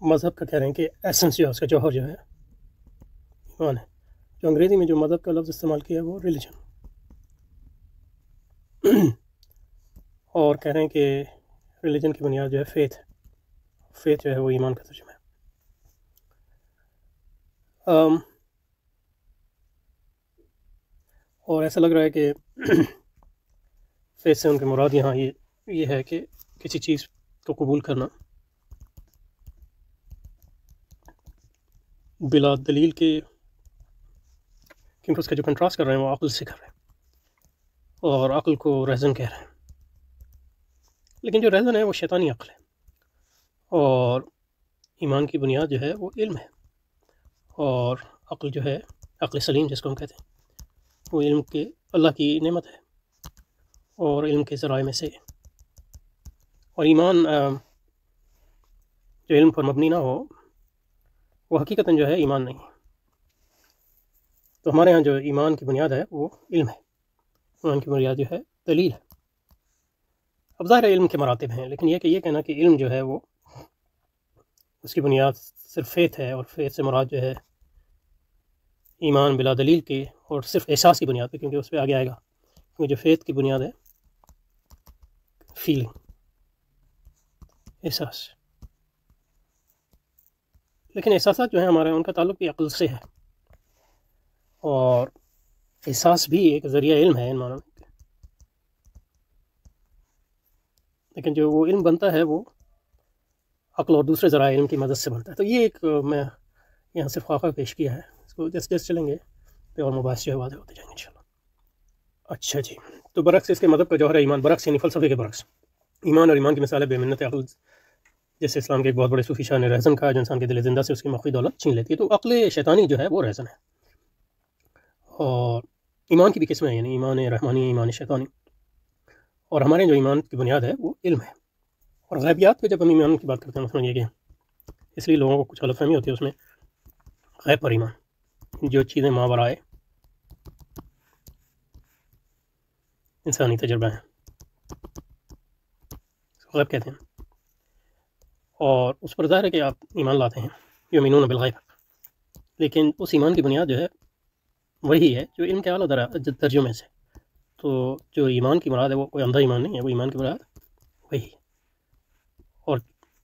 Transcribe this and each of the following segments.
مذہب کا کہہ رہے ہیں کہ ایسنس جو ہے اس کا جوہر جو ہے ایمان ہے. جو انگریزی میں جو مذہب کا لفظ استعمال کیا ہے وہ ریلیجن. اور کہہ رہے ہیں کہ ریلیجن کی بنیاد جو ہے فیتھ ہے. فیتھ جو ہے وہ ایمان کا ترجمہ ہے. اور ایسا لگ رہا ہے کہ فیتھ سے ان کے مراد یہاں یہ ہے کہ کسی چیز کو قبول کرنا بلا دلیل کے، کیونکہ اس کا جو کنٹراسٹ کر رہے ہیں وہ عقل سے کر رہے ہیں، اور عقل کو ریزن کہہ رہے ہیں. لیکن جو ریزن ہے وہ شیطانی عقل ہے، اور ایمان کی بنیاد جو ہے وہ علم ہے. اور عقل جو ہے، عقل سلیم جس کو ہم کہتے ہیں، وہ علم کے اللہ کی نعمت ہے اور علم کے ذرائع میں سے. اور ایمان جو علم پر مبنی نہ ہو وہ حقیقتاً جو ہے ایمان نہیں. تو ہمارے ہاں جو ایمان کی بنیاد ہے وہ علم ہے. ایمان کی بنیاد جو ہے دلیل ہے. اب ظاہر علم کے مراتب ہیں، لیکن یہ کہنا کہ علم جو ہے وہ اس کی بنیاد صرف فیتھ ہے، اور فیتھ سے مراد جو ہے ایمان بلا دلیل کے اور صرف احساس کی بنیاد پہ، کیونکہ اس پہ آگے آئے گا. کیونکہ جو فیتھ کی بنیاد ہے فیلنگ، احساس. لیکن احساسات جو ہیں ہمارے ان کا تعلق بھی عقل سے ہے، اور احساس بھی ایک ذریعہ علم ہے ان معنوں میں. لیکن جو وہ علم بنتا ہے وہ عقل اور دوسرے ذرائع علم کی مدد سے بنتا ہے. تو یہ ایک میں یہاں سے خاکہ پیش کیا ہے. اس کو جس چلیں گے تو اور مباحث جو ہے واضح ہوتے جائیں گے انشاءاللہ. اچھا جی، تو برعکس اس کے مذہب کا جوہر ہے ایمان. برعکس یعنی فلسفے کے برعکس. ایمان اور ایمان کی مثال ہے بے منت عقل، جیسے اسلام کے ایک بہت بڑے صوفی شاہ نے رہزن کہا، جو انسان کے دل زندہ سے اس کی مخفی دولت چھین لیتی ہے. تو عقل شیطانی جو ہے وہ رہزن ہے. اور ایمان کی بھی قسمیں ہیں، یعنی ایمان رحمانی، ایمان شیطانی. اور ہمارے جو ایمان کی بنیاد ہے وہ علم ہے. اور غیبیات پہ جب ہم ایمان کی بات کرتے ہیں مثلاً یہ کہ اس لیے لوگوں کو کچھ غلط فہمی ہوتی ہے اس میں. غیب پر ایمان، جو چیزیں ماورائے انسانی تجربہ ہیں، غیب کہتے ہیں. اور اس پر ظاہر ہے کہ آپ ایمان لاتے ہیں، یؤمنون بالغیب. لیکن اس ایمان کی بنیاد جو ہے وہی ہے جو علم کے اعلیٰ درجوں میں سے. تو جو ایمان کی مراد ہے وہ کوئی اندھا ایمان نہیں ہے، وہ ایمان کی مراد وہی. اور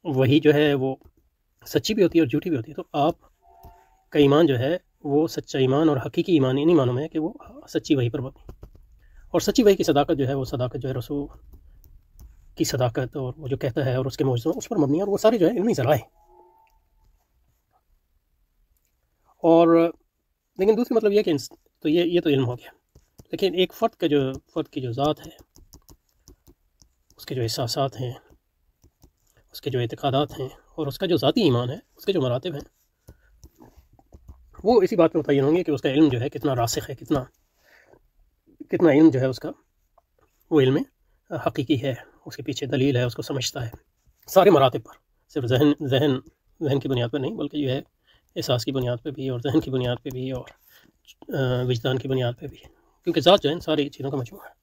وہی جو ہے وہ سچی بھی ہوتی ہے اور جھوٹی بھی ہوتی ہے. تو آپ کا ایمان جو ہے وہ سچا ایمان اور حقیقی ایمان انہی معنوں میں ہے کہ وہ سچی وحی پر مبنی. اور سچی وحی کی صداقت جو ہے وہ صداقت جو ہے رسول کی صداقت، اور وہ جو کہتا ہے اور اس کے معجزوں اس پر مبنی ہے. اور وہ سارے جو ہے علمی ذرائع. اور لیکن دوسری مطلب یہ کہ تو یہ تو علم ہو گیا. لیکن ایک فرد کی جو ذات ہے، اس کے جو احساسات ہیں، اس کے جو اعتقادات ہیں، اور اس کا جو ذاتی ایمان ہے، اس کے جو مراتب ہیں، وہ اسی بات پہ متعین ہوں گے کہ اس کا علم جو ہے کتنا راسخ ہے، کتنا علم جو ہے اس کا وہ علم حقیقی ہے، اس کے پیچھے دلیل ہے، اس کو سمجھتا ہے سارے مراتب پر. صرف ذہن کی بنیاد پر نہیں، بلکہ یہ ہے احساس کی بنیاد پہ بھی، اور ذہن کی بنیاد پہ بھی، اور وجدان کی بنیاد پہ بھی. کیونکہ ذات جو ہے ان ساری چیزوں کا مجموعہ ہے.